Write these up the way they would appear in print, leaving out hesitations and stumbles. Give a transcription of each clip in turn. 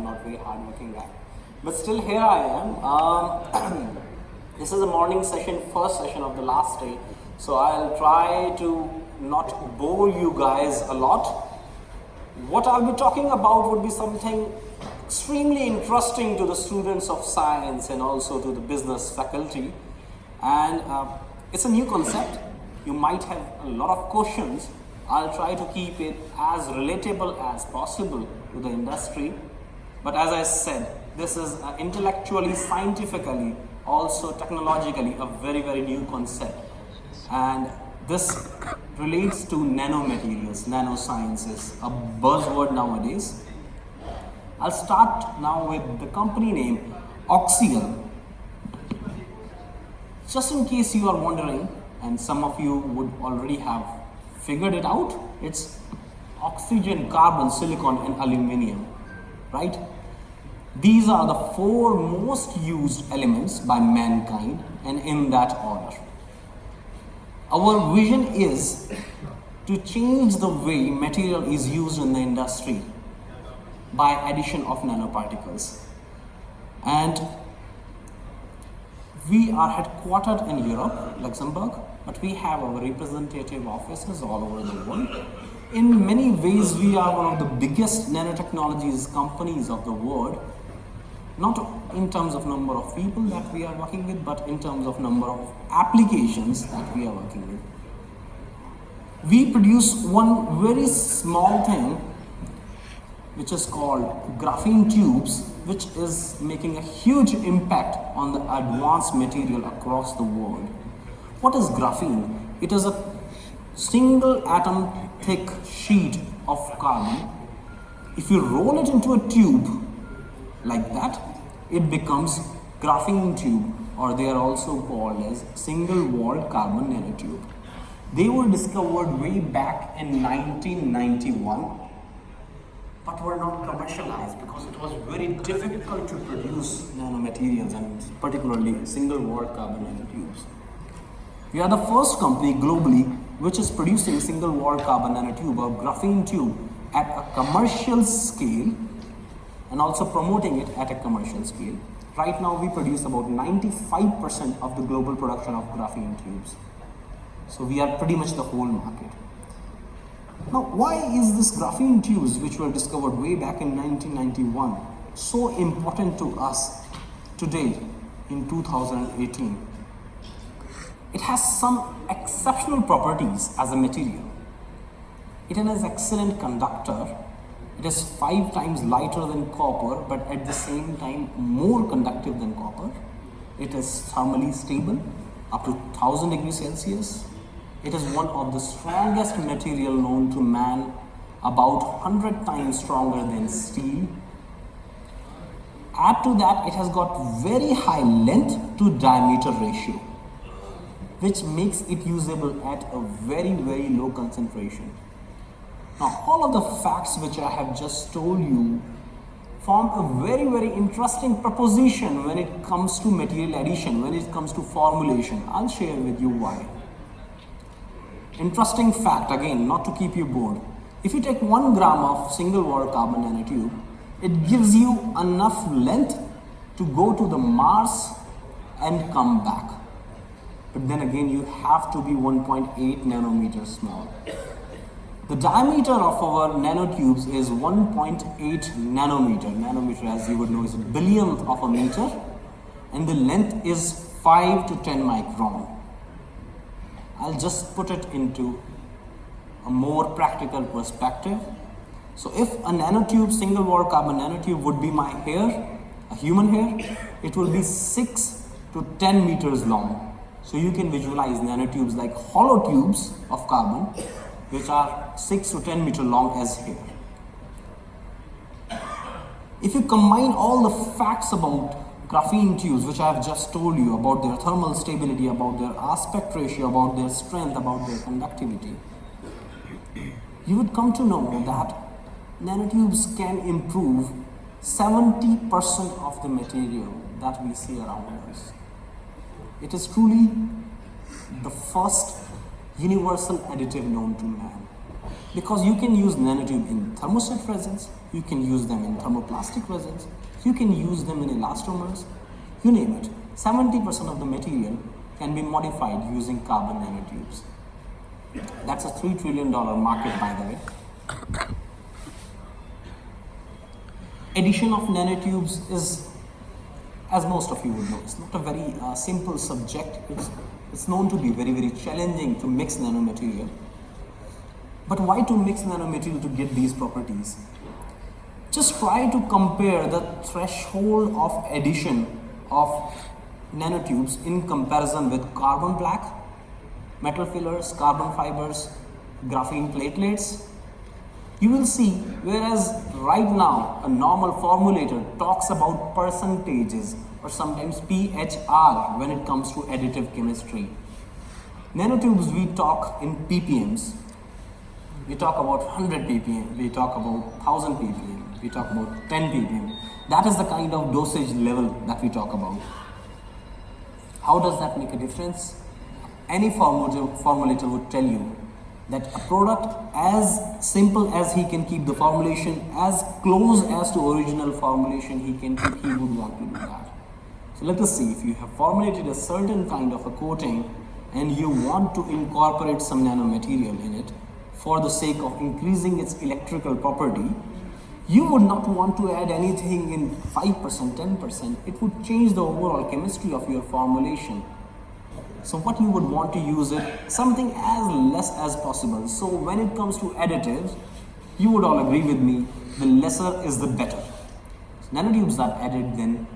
not very hardworking guy. But still here I am. This is a morning session, first session of the last day. So I'll try to not bore you guys a lot. What I'll be talking about would be something extremely interesting to the students of science and also to the business faculty. And it's a new concept. You might have a lot of questions. I'll try to keep it as relatable as possible to the industry. But as I said, this is intellectually, scientifically, also technologically a very, very new concept. And this relates to nanomaterials, nanosciences, a buzzword nowadays. I'll start now with the company name Oxiel. Just in case you are wondering, and some of you would already have figured it out, it's oxygen, carbon, silicon and aluminium, right? These are the four most used elements by mankind, and in that order. Our vision is to change the way material is used in the industry by addition of nanoparticles. And we are headquartered in Europe, Luxembourg, but we have our representative offices all over the world. In many ways, we are one of the biggest nanotechnologies companies of the world, not in terms of number of people that we are working with, but in terms of number of applications that we are working with. We produce one very small thing, which is called graphene tubes, which is making a huge impact on the advanced material across the world. What is graphene? It is a single atom thick sheet of carbon. If you roll it into a tube like that, it becomes graphene tube, or they are also called as single-walled carbon nanotube. They were discovered way back in 1991, but were not commercialized because it was very difficult to produce nanomaterials, and particularly single-walled carbon nanotubes. We are the first company globally which is producing single-walled carbon nanotube or graphene tube at a commercial scale and also promoting it at a commercial scale. Right now we produce about 95% of the global production of graphene tubes. So we are pretty much the whole market. Now, why is this graphene tubes, which were discovered way back in 1991, so important to us today in 2018? It has some exceptional properties as a material. It is an excellent conductor. It is 5 times lighter than copper, but at the same time more conductive than copper. It is thermally stable up to 1000 degrees Celsius. It is one of the strongest material known to man, about 100 times stronger than steel. Add to that, it has got very high length to diameter ratio, which makes it usable at a very, very low concentration. Now, all of the facts which I have just told you form a very, very interesting proposition when it comes to material addition, when it comes to formulation. I'll share with you why. Interesting fact, again, not to keep you bored. If you take 1 gram of single-walled carbon nanotube, it gives you enough length to go to the Mars and come back. But then again, you have to be 1.8 nanometers small. The diameter of our nanotubes is 1.8 nanometer. Nanometer, as you would know, is a billionth of a meter. And the length is 5 to 10 micron. I'll just put it into a more practical perspective. So if a nanotube, single-walled carbon nanotube would be my hair, a human hair, it will be 6 to 10 meters long. So you can visualize nanotubes like hollow tubes of carbon, which are 6 to 10 meter long as hair. If you combine all the facts about graphene tubes, which I have just told you, about their thermal stability, about their aspect ratio, about their strength, about their conductivity, you would come to know that nanotubes can improve 70% of the material that we see around us. It is truly the first universal additive known to man, because you can use nanotube in thermoset resins, You can use them in thermoplastic resins. You can use them in elastomers. You name it. 70% of the material can be modified using carbon nanotubes. That's a $3 trillion market, by the way. Addition of nanotubes is, as most of you would know, it's not a very simple subject. It's known to be very, very challenging to mix nanomaterial. But why to mix nanomaterial to get these properties? Just try to compare the threshold of addition of nanotubes in comparison with carbon black, metal fillers, carbon fibers, graphene platelets. You will see, whereas right now a normal formulator talks about percentages or sometimes PHR when it comes to additive chemistry. Nanotubes, we talk in ppms. We talk about 100 ppm, we talk about 1000 ppm, we talk about 10 ppm. That is the kind of dosage level that we talk about. How does that make a difference? Any formulator would tell you that a product as simple as he can keep the formulation, as close as to original formulation he can keep, he would want to do that. So let us see, if you have formulated a certain kind of a coating and you want to incorporate some nanomaterial in it for the sake of increasing its electrical property, you would not want to add anything in 5%, 10%. It would change the overall chemistry of your formulation. So what you would want to use it, something as less as possible. So when it comes to additives, you would all agree with me, the lesser is the better. So nanotubes are added then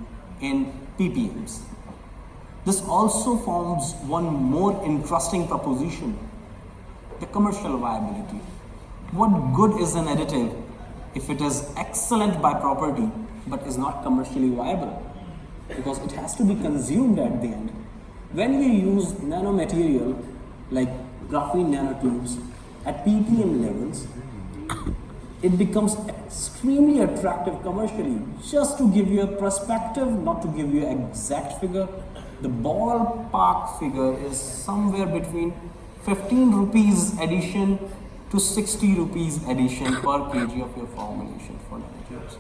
in ppms. This also forms one more interesting proposition, the commercial viability. What good is an additive if it is excellent by property but is not commercially viable? Because it has to be consumed at the end. When we use nanomaterial like graphene nanotubes at ppm levels, it becomes extremely attractive commercially. Just to give you a perspective, not to give you an exact figure, the ballpark figure is somewhere between 15 rupees addition to 60 rupees addition per kg of your formulation for nanotubes.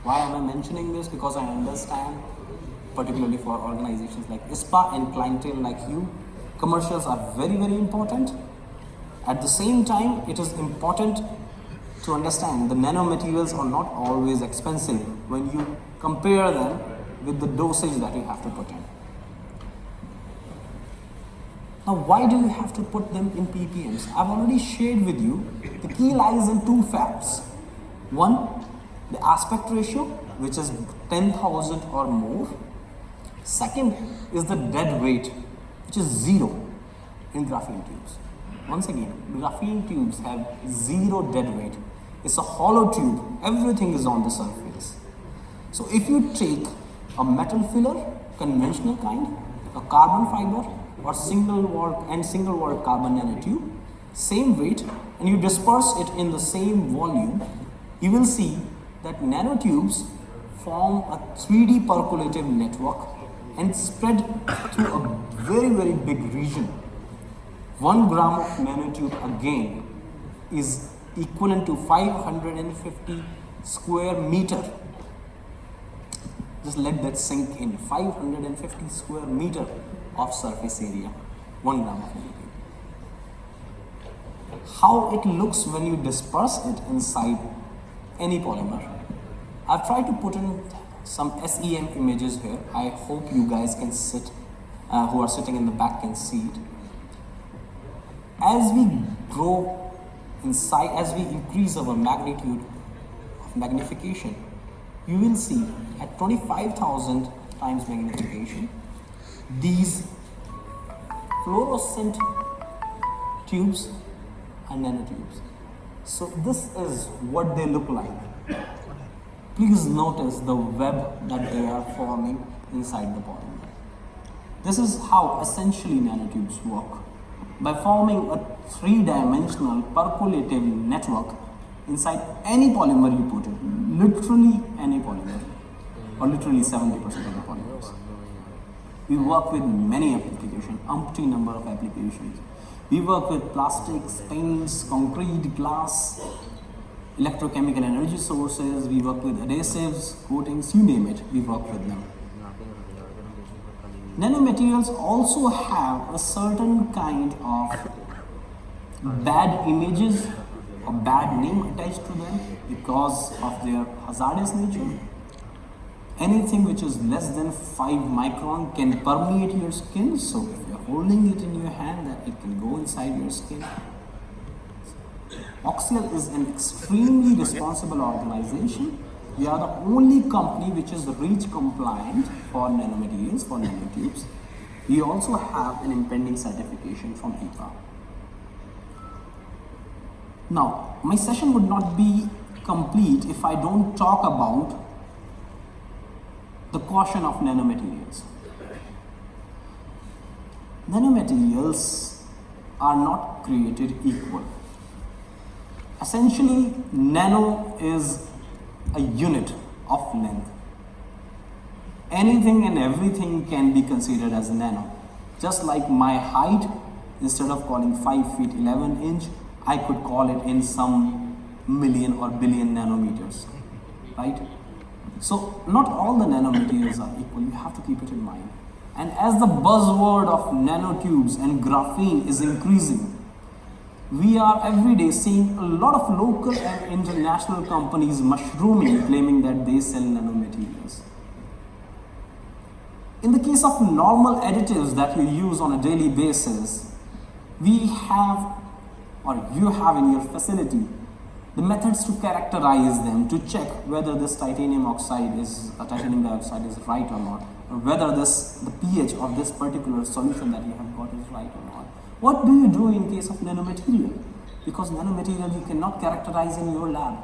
Why am I mentioning this? Because I understand, particularly for organizations like ISSPA and clientele like you, commercials are very, very important. At the same time, it is important to understand the nanomaterials are not always expensive when you compare them with the dosage that you have to put in. Now, why do you have to put them in ppms? I've already shared with you, the key lies in two facts. One, the aspect ratio, which is 10,000 or more. Second is the dead weight, which is 0 in graphene tubes. Once again, graphene tubes have 0 dead weight. It's a hollow tube, everything is on the surface. So if you take a metal filler, conventional kind, a carbon fiber, or single walled carbon nanotube, same weight, and you disperse it in the same volume, you will see that nanotubes form a 3D percolative network and spread through a very, very big region. 1 gram of nanotube again is equivalent to 550 square meter. Just let that sink in. 550 square meter of surface area, 1 gram of nanotube. How it looks when you disperse it inside any polymer. I've tried to put in some SEM images here. I hope you guys can who are sitting in the back can see it. As we grow inside, as we increase our magnitude of magnification, you will see at 25,000 times magnification, these fluorescent tubes are nanotubes. So this is what they look like. Please notice the web that they are forming inside the polymer. This is how essentially nanotubes work. By forming a 3-dimensional percolative network inside any polymer you put it, literally any polymer, or literally 70% of the polymers. We work with many applications, umpteen number of applications. We work with plastics, paints, concrete, glass, electrochemical energy sources, we work with adhesives, coatings, you name it, we work with them. Nanomaterials also have a certain kind of bad images or bad name attached to them because of their hazardous nature. Anything which is less than 5 micron can permeate your skin, so if you're holding it in your hand, that it can go inside your skin. Oxial is an extremely responsible organization. We are the only company which is REACH compliant for nanomaterials, for nanotubes. We also have an impending certification from ISSPA. Now, my session would not be complete if I don't talk about the caution of nanomaterials. Nanomaterials are not created equal. Essentially, nano is a unit of length. Anything and everything can be considered as nano. Just like my height, instead of calling 5 feet 11 inch, I could call it in some million or billion nanometers, right? So not all the nanomaterials are equal, you have to keep it in mind. And as the buzzword of nanotubes and graphene is increasing, we are every day seeing a lot of local and international companies mushrooming, claiming that they sell nanomaterials. In the case of normal additives that you use on a daily basis, we have, or you have in your facility, the methods to characterize them, to check whether this titanium dioxide is right or not, or whether the pH of this particular solution that you have got is right or not. What do you do in case of nanomaterial? Because nanomaterial you cannot characterize in your lab.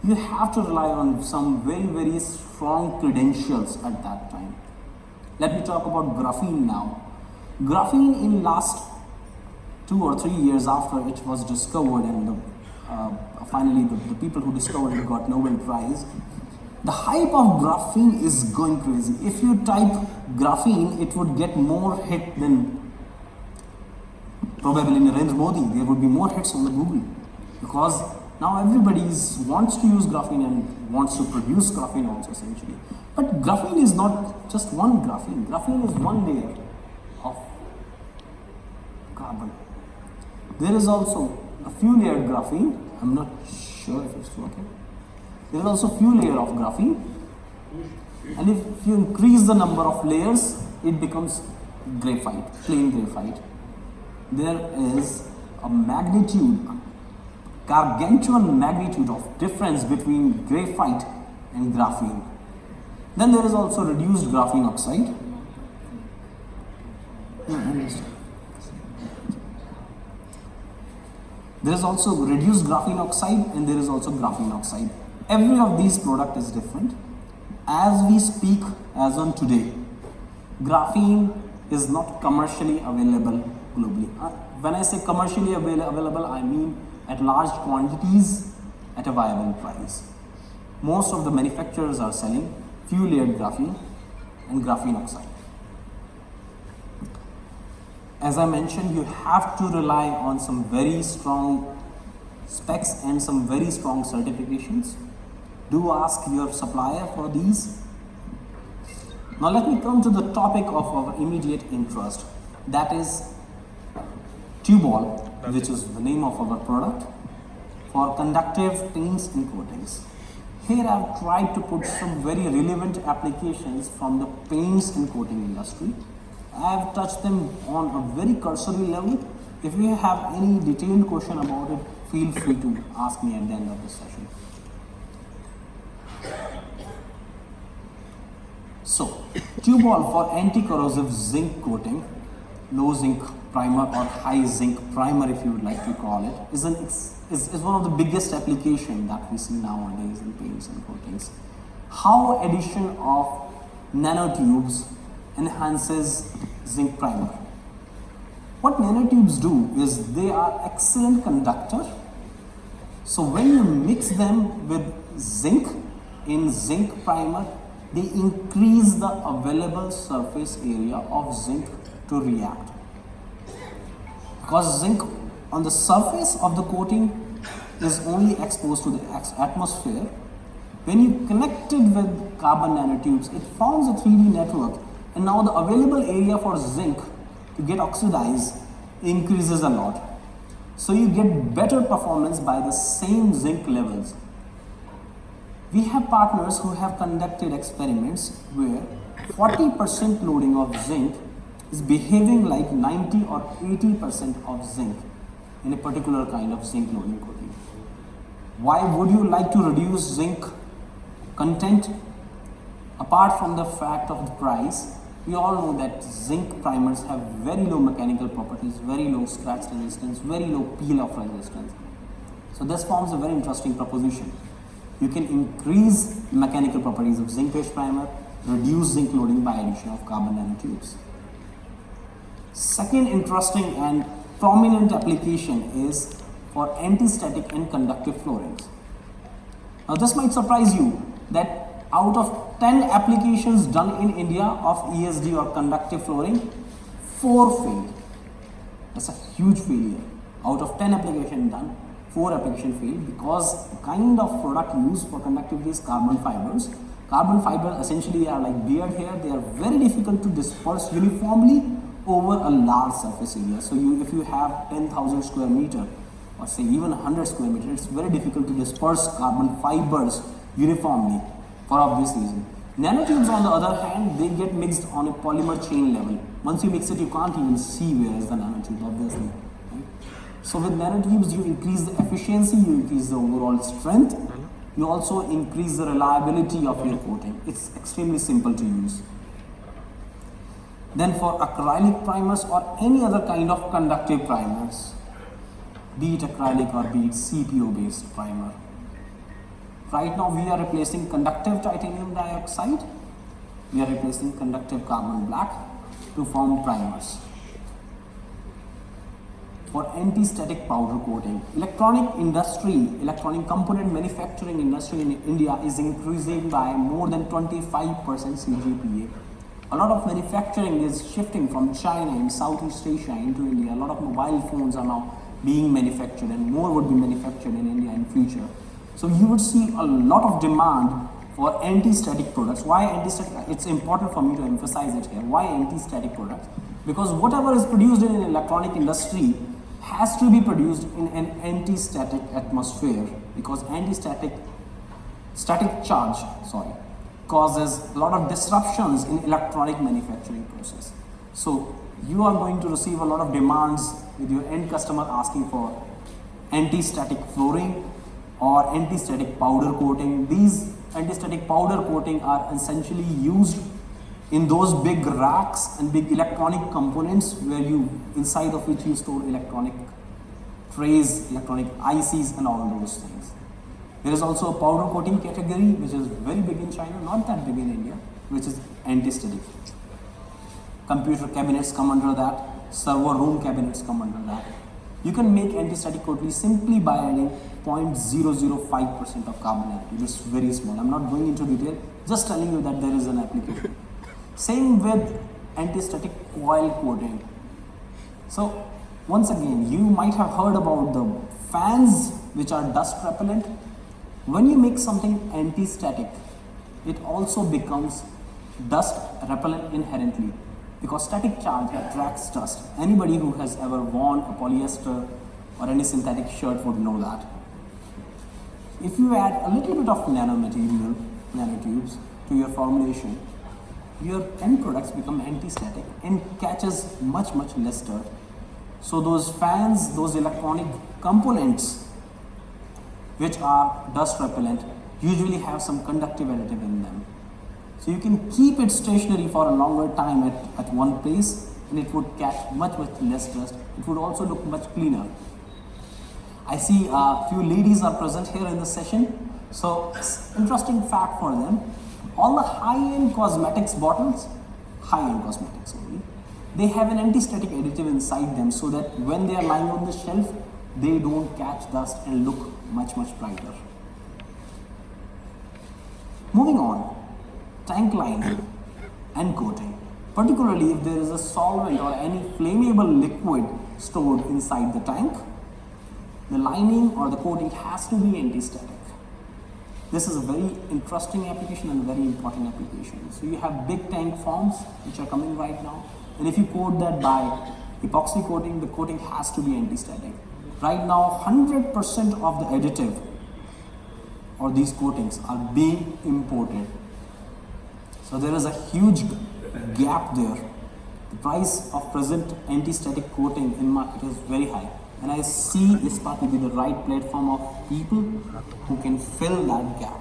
You have to rely on some very, very strong credentials at that time. Let me talk about graphene now. Graphene in last 2 or 3 years after it was discovered and finally the people who discovered it got Nobel Prize, the hype of graphene is going crazy. If you type graphene, it would get more hit than probably Narendra Modi. There would be more hits on the Google because now everybody wants to use graphene and wants to produce graphene also essentially. But graphene is not just one graphene. Graphene is one layer of carbon. There is also a few layered graphene. I'm not sure if it's working. There is also few layer of graphene. And if you increase the number of layers, it becomes graphite, plain graphite. There is a magnitude, gargantuan magnitude of difference between graphite and graphene. Then there is also reduced graphene oxide. There is also reduced graphene oxide and there is also graphene oxide. Every of these product is different. As we speak, as on today, graphene is not commercially available globally. When I say commercially available, I mean at large quantities at a viable price. Most of the manufacturers are selling few layered graphene and graphene oxide. As I mentioned, you have to rely on some very strong specs and some very strong certifications. Do ask your supplier for these. Now let me come to the topic of our immediate interest. That is Tubol, which is the name of our product, for conductive paints and coatings. Here I have tried to put some very relevant applications from the paints and coating industry. I have touched them on a very cursory level. If you have any detailed question about it, feel free to ask me at the end of the session. So, Tubol for anti-corrosive zinc coating, low zinc primer or high zinc primer if you would like to call it, is one of the biggest applications that we see nowadays in paints and coatings. How addition of nanotubes enhances zinc primer. What nanotubes do is they are excellent conductor. So when you mix them with zinc in zinc primer, they increase the available surface area of zinc to react. Because zinc on the surface of the coating is only exposed to the atmosphere. When you connect it with carbon nanotubes, it forms a 3D network, and now the available area for zinc to get oxidized increases a lot. So you get better performance by the same zinc levels. We have partners who have conducted experiments where 40% loading of zinc is behaving like 90 or 80% of zinc in a particular kind of zinc loading coating. Why would you like to reduce zinc content? Apart from the fact of the price, we all know that zinc primers have very low mechanical properties, very low scratch resistance, very low peel-off resistance. So this forms a very interesting proposition. You can increase the mechanical properties of zinc-based primer, reduce zinc loading by addition of carbon nanotubes. Second interesting and prominent application is for anti-static and conductive floorings. Now this might surprise you that out of 10 applications done in India of ESD or conductive flooring, 4 failed. That's a huge failure. Out of 10 applications done, 4 applications failed because the kind of product used for conductivity is carbon fibers. Carbon fibers essentially are like beard hair. They are very difficult to disperse uniformly over a large surface area. So if you have 10,000 square meter or say even 100 square meter, it's very difficult to disperse carbon fibers uniformly for obvious reason. Nanotubes on the other hand, they get mixed on a polymer chain level. Once you mix it, you can't even see where is the nanotube, obviously. Right? So with nanotubes, you increase the efficiency, you increase the overall strength, you also increase the reliability of your coating. It's extremely simple to use. Then for acrylic primers or any other kind of conductive primers, be it acrylic or be it CPO based primer. Right now we are replacing conductive titanium dioxide, we are replacing conductive carbon black to form primers. For anti-static powder coating, electronic component manufacturing industry in India is increasing by more than 25% CGPA. A lot of manufacturing is shifting from China and Southeast Asia into India. A lot of mobile phones are now being manufactured and more would be manufactured in India in future. So you would see a lot of demand for anti-static products. Why anti-static? It's important for me to emphasize it here. Why anti-static products? Because whatever is produced in an electronic industry has to be produced in an anti-static atmosphere, because static charge causes a lot of disruptions in electronic manufacturing process. So you are going to receive a lot of demands with your end customer asking for anti-static flooring or anti-static powder coating. These anti-static powder coating are essentially used in those big racks and big electronic components where inside of which you store electronic trays, electronic ICs and all those things. There is also a powder coating category which is very big in China, not that big in India, which is anti-static. Computer cabinets come under that, server room cabinets come under that. You can make anti-static coating simply by adding 0.005% of carbon nanotube. It's very small. I'm not going into detail, just telling you that there is an application. Same with anti-static coil coating. So once again, you might have heard about the fans which are dust repellent. When you make something anti-static, it also becomes dust repellent inherently, because static charge attracts dust. Anybody who has ever worn a polyester or any synthetic shirt would know that. If you add a little bit of nanomaterial, nanotubes to your formulation, your end products become anti-static and catches much less dirt. So those fans, those electronic components which are dust repellent usually have some conductive additive in them. So you can keep it stationary for a longer time at one place and it would catch much less dust. It would also look much cleaner. I see a few ladies are present here in the session. So interesting fact for them. All the high-end cosmetics bottles, high-end cosmetics only, they have an anti-static additive inside them so that when they are lying on the shelf, they don't catch dust and look much brighter. Moving on, tank lining and coating. Particularly if there is a solvent or any flammable liquid stored inside the tank, the lining or the coating has to be anti-static. This is a very interesting application and very important application. So you have big tank forms which are coming right now, and if you coat that by epoxy coating, the coating has to be anti-static. Right now 100% of the additive or these coatings are being imported. So there is a huge gap there. The price of present anti-static coating in market is very high. And I see ISSPA to be the right platform of people who can fill that gap.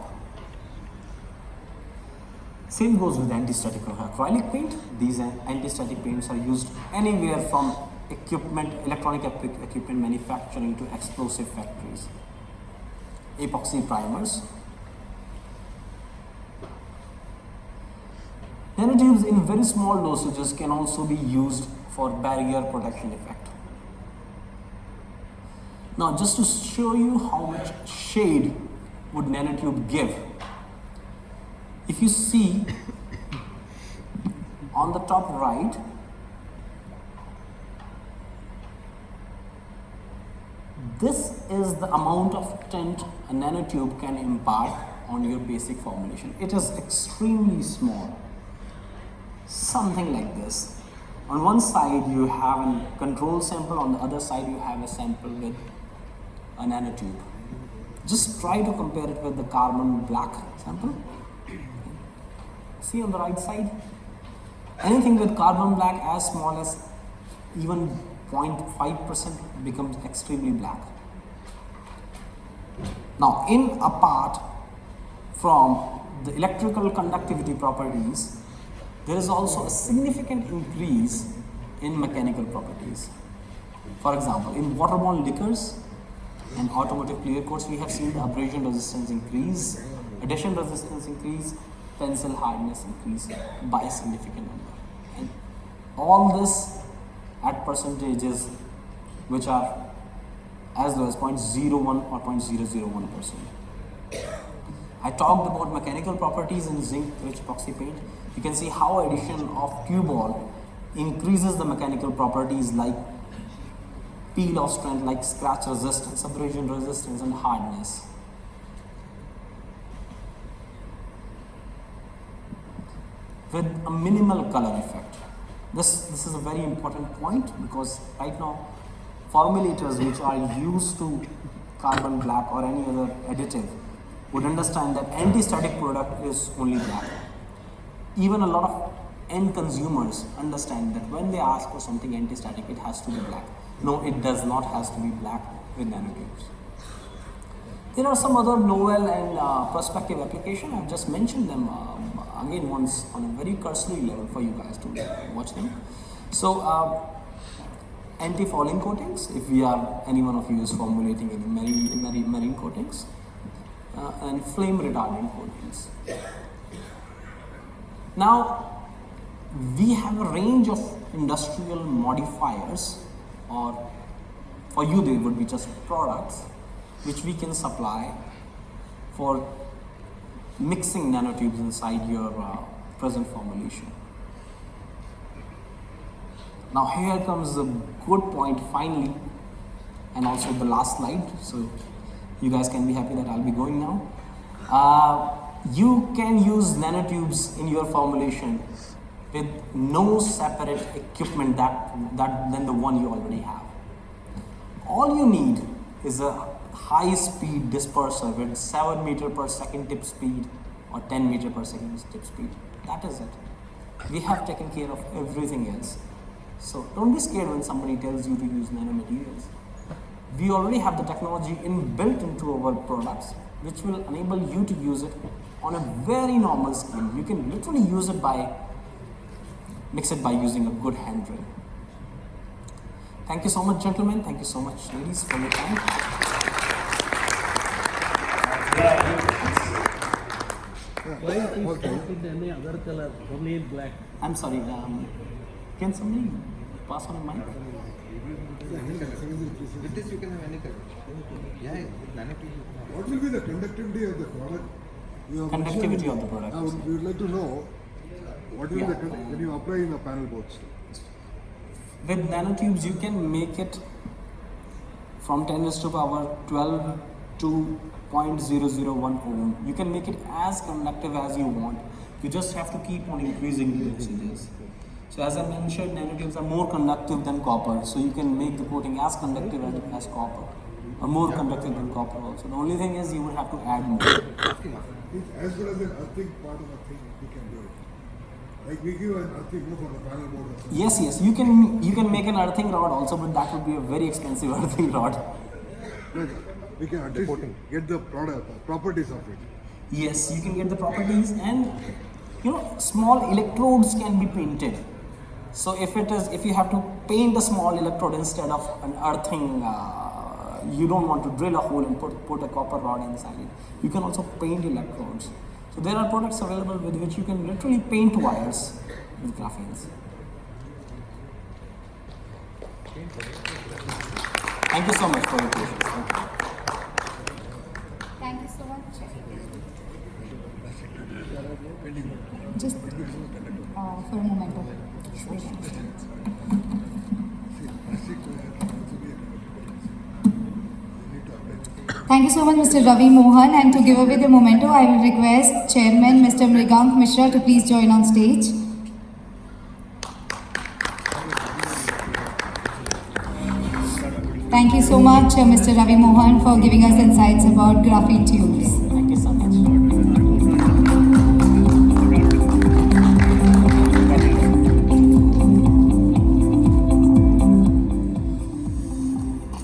Same goes with anti-static acrylic paint. These anti-static paints are used anywhere from equipment, electronic equipment manufacturing to explosive factories. Epoxy primers. Nanotubes in very small dosages can also be used for barrier protection effect. Now, just to show you how much shade would nanotube give, if you see on the top right, this is the amount of tint a nanotube can impart on your basic formulation. It is extremely small, something like this. On one side you have a control sample, on the other side you have a sample with a nanotube. Just try to compare it with the carbon black sample. See on the right side, anything with carbon black as small as even 0.5% becomes extremely black. Now, apart from the electrical conductivity properties, there is also a significant increase in mechanical properties. For example, in waterborne liquors and automotive clear coats, we have seen the abrasion resistance increase, adhesion resistance increase, tensile hardness increase by a significant number. And all this at percentages which are as low as 0.01 or 0.001%. I talked about mechanical properties in zinc-rich epoxy paint. You can see how addition of cubol increases the mechanical properties like peel-off strength, like scratch resistance, abrasion resistance, and hardness. With a minimal color effect. This is a very important point, because right now formulators which are used to carbon black or any other additive would understand that anti-static product is only black. Even a lot of end consumers understand that when they ask for something anti-static, it has to be black. No, it does not has to be black with nanotubes. There are some other novel and prospective application. I've just mentioned them again once on a very cursory level for you guys to watch them. So, anti-fouling coatings, if we are, any one of you is formulating any marine coatings, and flame retardant coatings. Now, we have a range of industrial modifiers, or for you they would be just products which we can supply for mixing nanotubes inside your present formulation. Now here comes the good point finally, and also the last slide, so you guys can be happy that I'll be going now. You can use nanotubes in your formulation with no separate equipment than the one you already have. All you need is a high-speed disperser with 7 meter per second tip speed or 10 meter per second tip speed. That is it. We have taken care of everything else. So don't be scared when somebody tells you to use nanomaterials. We already have the technology inbuilt into our products, which will enable you to use it on a very normal scale. You can literally use it mix it by using a good hand drill. Thank you so much, gentlemen. Thank you so much, ladies, for your time. Why is it in any other color, only in black? I'm sorry, can somebody pass on a mic? With this you can have any color. Yeah, What will be the conductivity of the product? Conductivity of the product. We would like to know what will be the when you apply in the panel boards. With nanotubes, you can make it from 10 raised to power 12 to 0.001 ohm. You can make it as conductive as you want. You just have to keep on increasing the dosages. So as I mentioned, nanotubes are more conductive than copper. So you can make the coating as conductive as copper, or more conductive than copper also. The only thing is you would have to add more. It's as good as an earthing part of the thing, we can do it. Like we give an earthing for the panel board or something. Yes, you can make an earthing rod also, but that would be a very expensive earthing rod. Like, we can at least get the properties of it. Yes, you can get the properties, and small electrodes can be painted. So if you have to paint a small electrode instead of an earthing, you don't want to drill a hole and put a copper rod inside it. You can also paint electrodes. So there are products available with which you can literally paint wires with graphenes. Thank you so much for your patience. Thank you so much. Just for a moment. Thank you so much, Mr. Ravi Mohan. And to give away the memento, I will request Chairman Mr. Mrigank Mishra to please join on stage. Thank you so much, Mr. Ravi Mohan, for giving us insights about graphene tubes.